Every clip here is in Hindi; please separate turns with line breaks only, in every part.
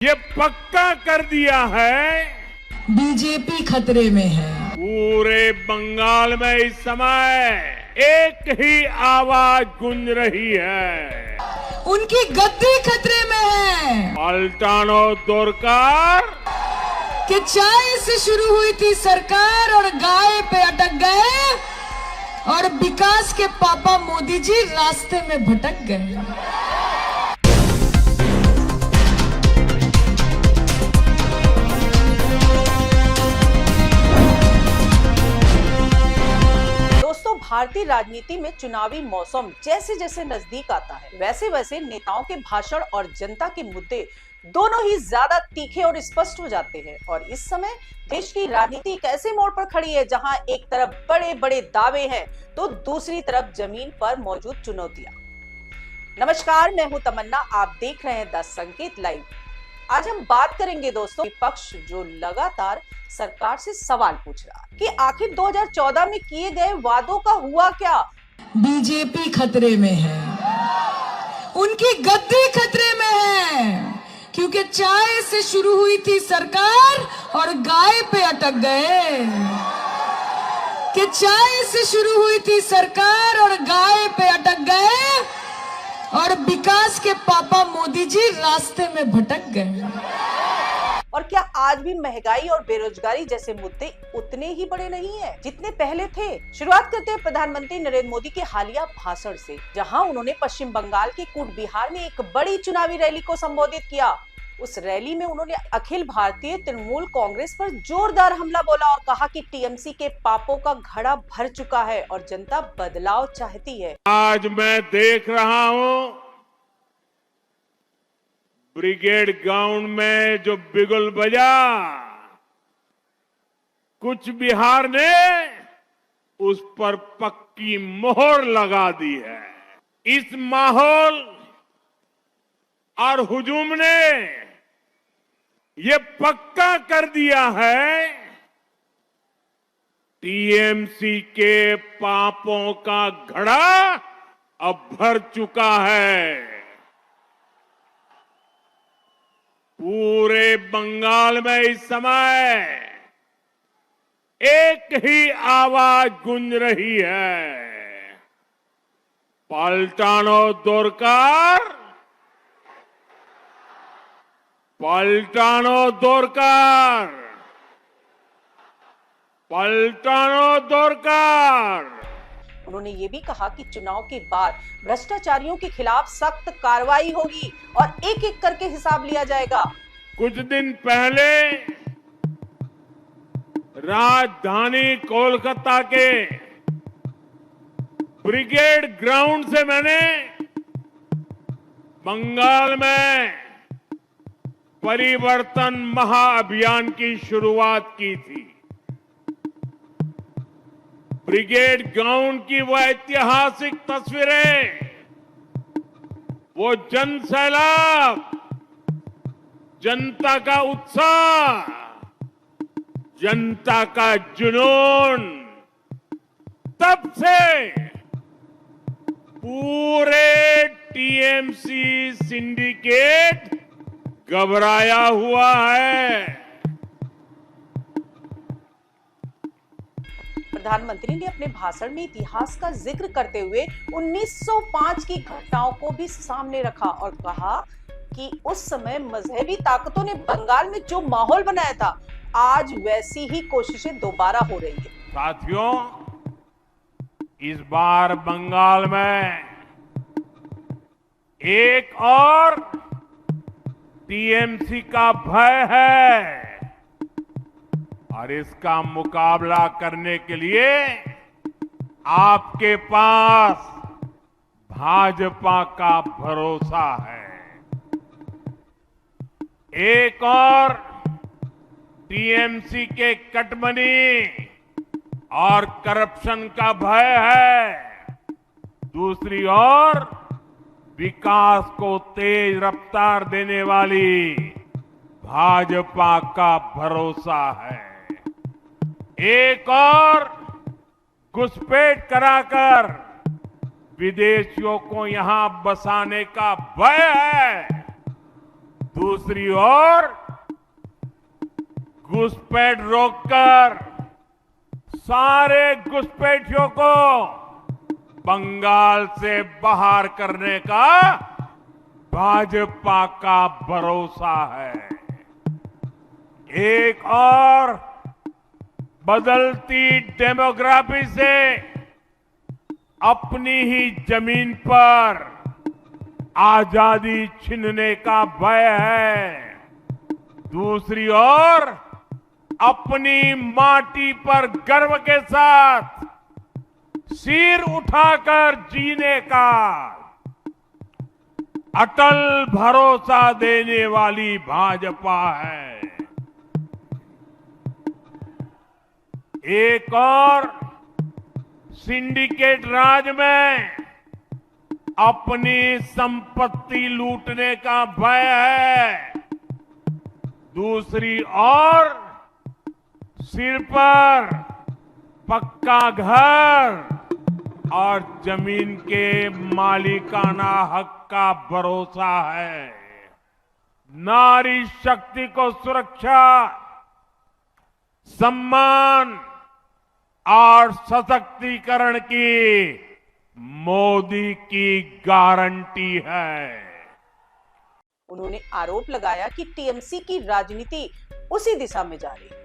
ये पक्का कर दिया है
बीजेपी खतरे में है।
पूरे बंगाल में इस समय एक ही आवाज गूंज रही है,
उनकी गद्दी खतरे में है।
पलटानो दोरकार
कि चाय से शुरू हुई थी सरकार और गाय पे अटक गए और विकास के पापा मोदी जी रास्ते में भटक गए।
दोस्तों, भारतीय राजनीति में चुनावी मौसम जैसे जैसे नजदीक आता है, वैसे वैसे नेताओं के भाषण और जनता के मुद्दे दोनों ही ज्यादा तीखे और स्पष्ट हो जाते हैं। और इस समय देश की राजनीति एक ऐसे मोड़ पर खड़ी है जहां एक तरफ बड़े बड़े दावे हैं तो दूसरी तरफ जमीन पर मौजूद चुनौतियां। नमस्कार, मैं हूं तमन्ना, आप देख रहे हैं द संकेत लाइव। आज हम बात करेंगे दोस्तों विपक्ष जो लगातार सरकार से सवाल पूछ रहा है कि आखिर 2014 में किए गए वादों का हुआ क्या।
बीजेपी खतरे में है, उनकी गद्दी खतरे में है, क्योंकि चाय से शुरू हुई थी सरकार और गाय पे अटक गए। कि चाय से शुरू हुई थी सरकार और गाय पे अटक गए और विकास के पापा मोदी जी रास्ते में भटक गए।
और क्या आज भी महंगाई और बेरोजगारी जैसे मुद्दे उतने ही बड़े नहीं हैं जितने पहले थे? शुरुआत करते हैं प्रधानमंत्री नरेंद्र मोदी के हालिया भाषण से, जहां उन्होंने पश्चिम बंगाल के कूचबिहार में एक बड़ी चुनावी रैली को संबोधित किया। उस रैली में उन्होंने अखिल भारतीय तृणमूल कांग्रेस पर जोरदार हमला बोला और कहा कि टीएमसी के पापों का घड़ा भर चुका है और जनता बदलाव चाहती है।
आज मैं देख रहा हूं ब्रिगेड ग्राउंड में जो बिगुल बजा, कुछ बिहार ने उस पर पक्की मोहर लगा दी है। इस माहौल और हुजूम ने ये पक्का कर दिया है टीएमसी के पापों का घड़ा अब भर चुका है। पूरे बंगाल में इस समय एक ही आवाज गूंज रही है, पलटानो दोरकार, पलटानो दोरकार, पलटानो दोरकार।
उन्होंने ये भी कहा कि चुनाव के बाद भ्रष्टाचारियों के खिलाफ सख्त कार्रवाई होगी और एक एक करके हिसाब लिया जाएगा।
कुछ दिन पहले राजधानी कोलकाता के ब्रिगेड ग्राउंड से मैंने बंगाल में परिवर्तन महाअभियान की शुरुआत की थी। ब्रिगेड ग्राउंड की वो ऐतिहासिक तस्वीरें, वो जन सैलाब, जनता का उत्साह, जनता का जुनून, तब से पूरे टीएमसी सिंडिकेट घबराया हुआ है।
प्रधानमंत्री ने अपने भाषण में इतिहास का जिक्र करते हुए 1905 की घटनाओं को भी सामने रखा और कहा कि उस समय मजहबी ताकतों ने बंगाल में जो माहौल बनाया था, आज वैसी ही कोशिशें दोबारा हो रही है।
साथियों, इस बार बंगाल में एक और टीएमसी का भय है और इसका मुकाबला करने के लिए आपके पास भाजपा का भरोसा है। एक और टीएमसी के कटमनी और करप्शन का भय है, दूसरी ओर विकास को तेज रफ्तार देने वाली भाजपा का भरोसा है। एक और घुसपैठ कराकर विदेशियों को यहां बसाने का भय है, दूसरी ओर घुसपैठ रोककर सारे घुसपैठियों को बंगाल से बाहर करने का भाजपा का भरोसा है। एक और बदलती डेमोग्राफी से अपनी ही जमीन पर आजादी छीनने का भय है। दूसरी ओर अपनी माटी पर गर्व के साथ सिर उठाकर जीने का अटल भरोसा देने वाली भाजपा है। एक और सिंडिकेट राज में अपनी संपत्ति लूटने का भय है। दूसरी ओर सिर पर पक्का घर और जमीन के मालिकाना हक का भरोसा है। नारी शक्ति को सुरक्षा, सम्मान और सशक्तिकरण की मोदी की गारंटी है।
उन्होंने आरोप लगाया कि टीएमसी की राजनीति उसी दिशा में जा रही है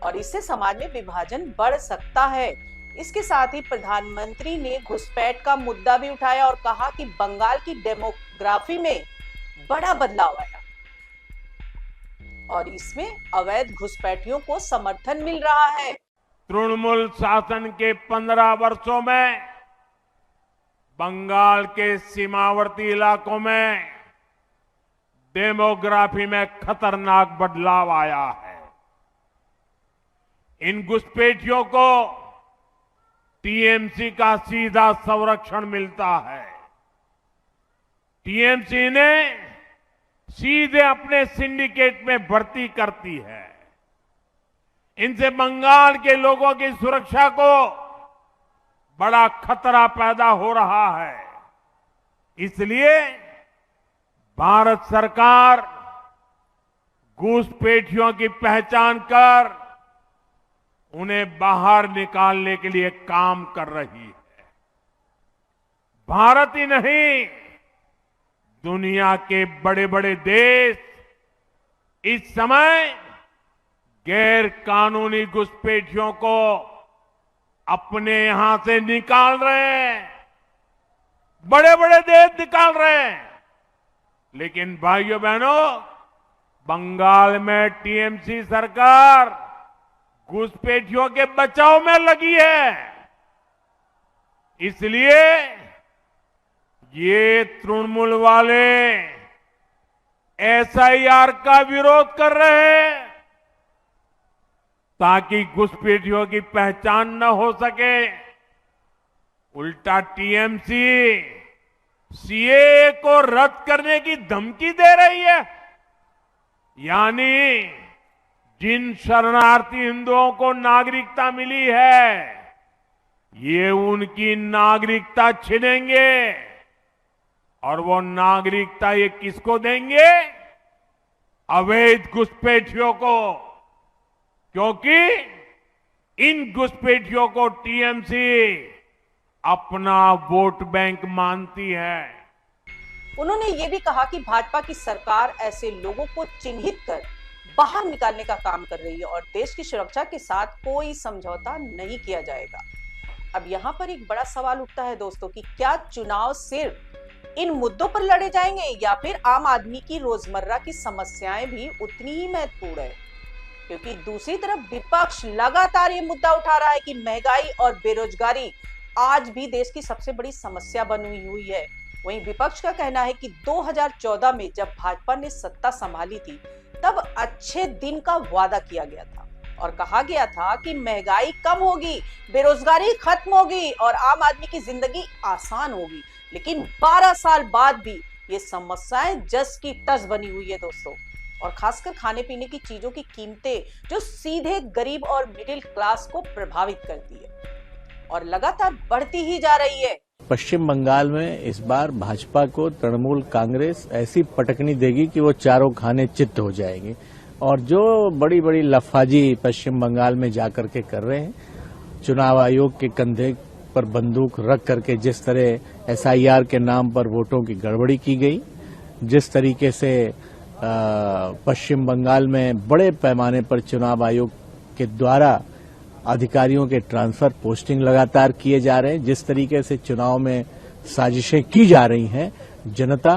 और इससे समाज में विभाजन बढ़ सकता है। इसके साथ ही प्रधानमंत्री ने घुसपैठ का मुद्दा भी उठाया और कहा कि बंगाल की डेमोग्राफी में बड़ा बदलाव आया और इसमें अवैध घुसपैठियों को समर्थन मिल रहा है।
तृणमूल शासन के 15 वर्षों में बंगाल के सीमावर्ती इलाकों में डेमोग्राफी में खतरनाक बदलाव आया है। इन घुसपैठियों को टीएमसी का सीधा संरक्षण मिलता है। टीएमसी ने सीधे अपने सिंडिकेट में भर्ती करती है। इनसे बंगाल के लोगों की सुरक्षा को बड़ा खतरा पैदा हो रहा है। इसलिए भारत सरकार घुसपैठियों की पहचान कर उन्हें बाहर निकालने के लिए काम कर रही है। भारत ही नहीं, दुनिया के बड़े बड़े देश इस समय गैर कानूनी घुसपैठियों को अपने यहां से निकाल रहे हैं। बड़े बड़े देश निकाल रहे हैं। लेकिन भाइयों बहनों, बंगाल में टीएमसी सरकार घुसपैठियों के बचाव में लगी है। इसलिए ये तृणमूल वाले एसआईआर का विरोध कर रहे हैं ताकि घुसपैठियों की पहचान न हो सके। उल्टा टीएमसी सीएए को रद्द करने की धमकी दे रही है। यानी जिन शरणार्थी हिंदुओं को नागरिकता मिली है, ये उनकी नागरिकता छीनेंगे और वो नागरिकता ये किसको देंगे? अवैध घुसपैठियों को, क्योंकि इन घुसपैठियों को टीएमसी अपना वोट बैंक मानती है।
उन्होंने ये भी कहा कि भाजपा की सरकार ऐसे लोगों को चिन्हित कर बाहर निकालने का काम कर रही है और देश की सुरक्षा के साथ कोई समझौता नहीं किया जाएगा। अब यहाँ पर एक बड़ा सवाल उठता है दोस्तों कि क्या चुनाव सिर्फ इन मुद्दों पर लड़े जाएंगे या फिर आम आदमी की रोजमर्रा की समस्याएं भी उतनी ही महत्वपूर्ण है? क्योंकि दूसरी तरफ विपक्ष लगातार ये मुद्दा उठा रहा है कि महंगाई और बेरोजगारी आज भी देश की सबसे बड़ी समस्या बनी हुई है। वहीं विपक्ष का कहना है कि 2014 में जब भाजपा ने सत्ता संभाली थी तब अच्छे दिन का वादा किया गया था और कहा गया था कि महंगाई कम होगी, बेरोजगारी खत्म होगी और आम आदमी की जिंदगी आसान होगी। लेकिन 12 साल बाद भी ये समस्याएं जस की तस बनी हुई है दोस्तों। और खासकर खाने पीने की चीजों की कीमतें जो सीधे गरीब और मिडिल क्लास को प्रभावित करती है और लगातार बढ़ती ही जा रही है।
पश्चिम बंगाल में इस बार भाजपा को तृणमूल कांग्रेस ऐसी पटकनी देगी कि वो चारों खाने चित्त हो जाएंगे। और जो बड़ी बड़ी लफाजी पश्चिम बंगाल में जाकर के कर रहे हैं, चुनाव आयोग के कंधे पर बंदूक रख करके जिस तरह एसआईआर के नाम पर वोटों की गड़बड़ी की गई, जिस तरीके से पश्चिम बंगाल में बड़े पैमाने पर चुनाव आयोग के द्वारा अधिकारियों के ट्रांसफर पोस्टिंग लगातार किए जा रहे हैं, जिस तरीके से चुनाव में साजिशें की जा रही हैं, जनता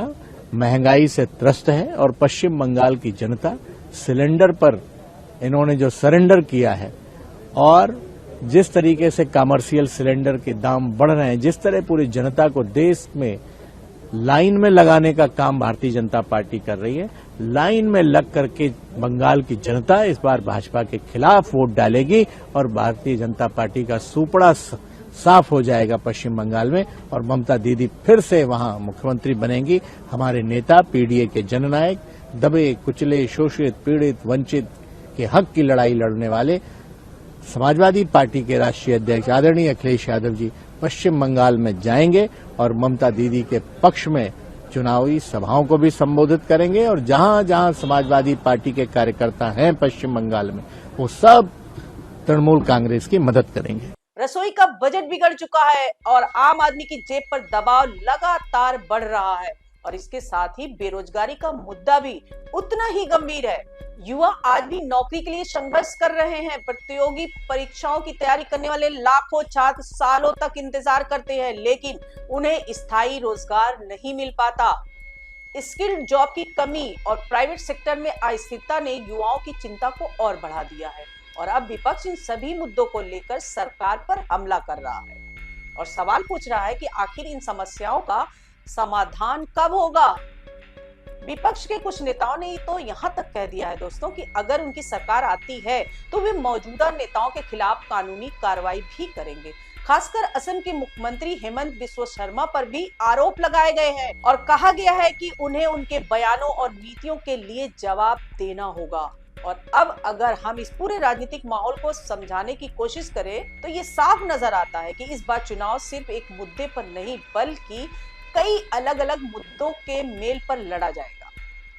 महंगाई से त्रस्त है। और पश्चिम बंगाल की जनता सिलेंडर पर इन्होंने जो सरेंडर किया है और जिस तरीके से कमर्शियल सिलेंडर के दाम बढ़ रहे हैं, जिस तरह पूरी जनता को देश में लाइन में लगाने का काम भारतीय जनता पार्टी कर रही है, लाइन में लग करके बंगाल की जनता इस बार भाजपा के खिलाफ वोट डालेगी और भारतीय जनता पार्टी का सुपड़ा साफ हो जाएगा पश्चिम बंगाल में और ममता दीदी फिर से वहां मुख्यमंत्री बनेंगी। हमारे नेता पीडीए के जननायक, दबे कुचले शोषित पीड़ित वंचित के हक की लड़ाई लड़ने वाले समाजवादी पार्टी के राष्ट्रीय अध्यक्ष आदरणीय अखिलेश यादव जी पश्चिम बंगाल में जाएंगे और ममता दीदी के पक्ष में चुनावी सभाओं को भी संबोधित करेंगे। और जहां जहां समाजवादी पार्टी के कार्यकर्ता हैं पश्चिम बंगाल में, वो सब तृणमूल कांग्रेस की मदद करेंगे।
रसोई का बजट बिगड़ चुका है और आम आदमी की जेब पर दबाव लगातार बढ़ रहा है और इसके साथ ही बेरोजगारी का मुद्दा भी उतना ही गंभीर है। युवा आज भी नौकरी के लिए संघर्ष कर रहे हैं। प्रतियोगी परीक्षाओं की तैयारी करने वाले लाखों छात्र सालों तक इंतजार करते हैं, लेकिन उन्हें स्थायी रोजगार नहीं मिल पाता। स्किल्ड जॉब की कमी और प्राइवेट सेक्टर में अस्थिरता ने युवाओं की चिंता को और बढ़ा दिया है और अब विपक्ष इन सभी मुद्दों को लेकर सरकार पर हमला कर रहा है और सवाल पूछ रहा है कि आखिर इन समस्याओं का समाधान कब होगा। विपक्ष के कुछ नेताओं ने तो यहां तक कह दिया है दोस्तों कि अगर उनकी सरकार आती है तो वे मौजूदा नेताओं के खिलाफ कानूनी कार्रवाई भी करेंगे। खासकर असम के मुख्यमंत्री हेमंत बिस्वा शर्मा पर भी आरोप लगाए गए हैं और कहा गया है कि उन्हें उनके बयानों और नीतियों के लिए जवाब देना होगा। और अब अगर हम इस पूरे राजनीतिक माहौल को समझाने की कोशिश करें तो ये साफ नजर आता है कि इस बार चुनाव सिर्फ एक मुद्दे पर नहीं बल्कि कई अलग अलग मुद्दों के मेल पर लड़ा जाएगा।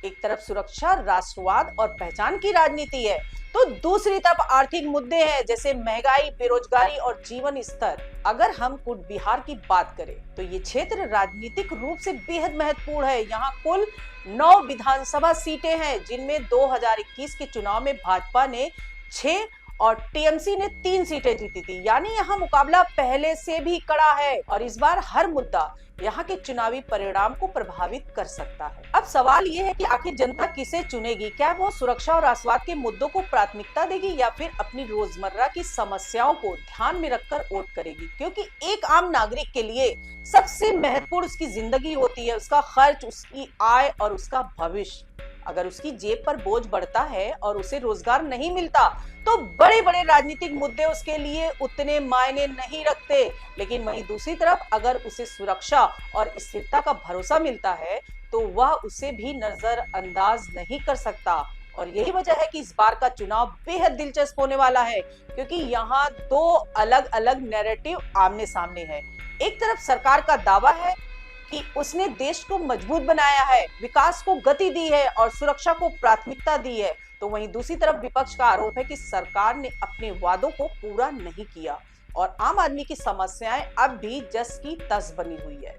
एक तरफ सुरक्षा, राष्ट्रवाद और पहचान की राजनीति है तो दूसरी तरफ आर्थिक मुद्दे हैं जैसे महंगाई, बेरोजगारी और जीवन स्तर। अगर हम कुछ बिहार की बात करें तो ये क्षेत्र राजनीतिक रूप से बेहद महत्वपूर्ण है। यहाँ कुल 9 विधानसभा सीटें हैं जिनमें 2021 के चुनाव में भाजपा ने 6 और टीएमसी ने 3 सीटें जीती थी, यानी यहाँ मुकाबला पहले से भी कड़ा है और इस बार हर मुद्दा यहाँ के चुनावी परिणाम को प्रभावित कर सकता है। अब सवाल ये है कि आखिर जनता किसे चुनेगी? क्या वो सुरक्षा और राष्ट्रवाद के मुद्दों को प्राथमिकता देगी या फिर अपनी रोजमर्रा की समस्याओं को ध्यान में रखकर वोट करेगी? क्योंकि एक आम नागरिक के लिए सबसे महत्वपूर्ण उसकी जिंदगी होती है, उसका खर्च, उसकी आय और उसका भविष्य। अगर उसकी जेब पर बोझ बढ़ता है और उसे रोजगार नहीं मिलता तो बड़े बड़े राजनीतिक मुद्दे उसके लिए उतने मायने नहीं रखते। लेकिन वहीं दूसरी तरफ अगर उसे सुरक्षा और स्थिरता का भरोसा मिलता है तो वह उसे भी नजरअंदाज नहीं कर सकता। और यही वजह है कि इस बार का चुनाव बेहद दिलचस्प होने वाला है क्योंकि यहाँ 2 अलग अलग नैरेटिव आमने सामने है। एक तरफ सरकार का दावा है कि उसने देश को मजबूत बनाया है, विकास को गति दी है और सुरक्षा को प्राथमिकता दी है, तो वहीं दूसरी तरफ विपक्ष का आरोप है कि सरकार ने अपने वादों को पूरा नहीं किया और आम आदमी की समस्याएं अब भी जस की तस बनी हुई है।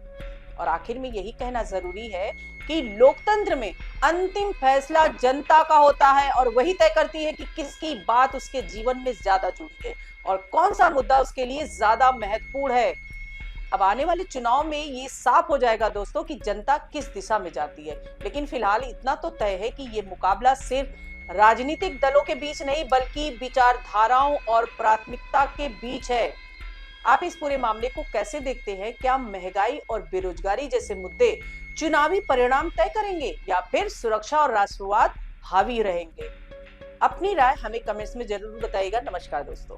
और आखिर में यही कहना जरूरी है कि लोकतंत्र में अंतिम फैसला जनता का होता है और वही तय करती है कि किसकी बात उसके जीवन में ज्यादा जुड़ी है और कौन सा मुद्दा उसके लिए ज्यादा महत्वपूर्ण है। अब आने वाले चुनाव में ये साफ हो जाएगा दोस्तों कि जनता किस दिशा में जाती है। लेकिन फिलहाल इतना तो तय है कि ये मुकाबला सिर्फ राजनीतिक दलों के बीच नहीं बल्कि विचारधाराओं और प्राथमिकता के बीच है। आप इस पूरे मामले को कैसे देखते हैं? क्या महंगाई और बेरोजगारी जैसे मुद्दे चुनावी परिणाम तय करेंगे या फिर सुरक्षा और राष्ट्रवाद हावी रहेंगे? अपनी राय हमें कमेंट्स में जरूर बताइएगा। नमस्कार दोस्तों।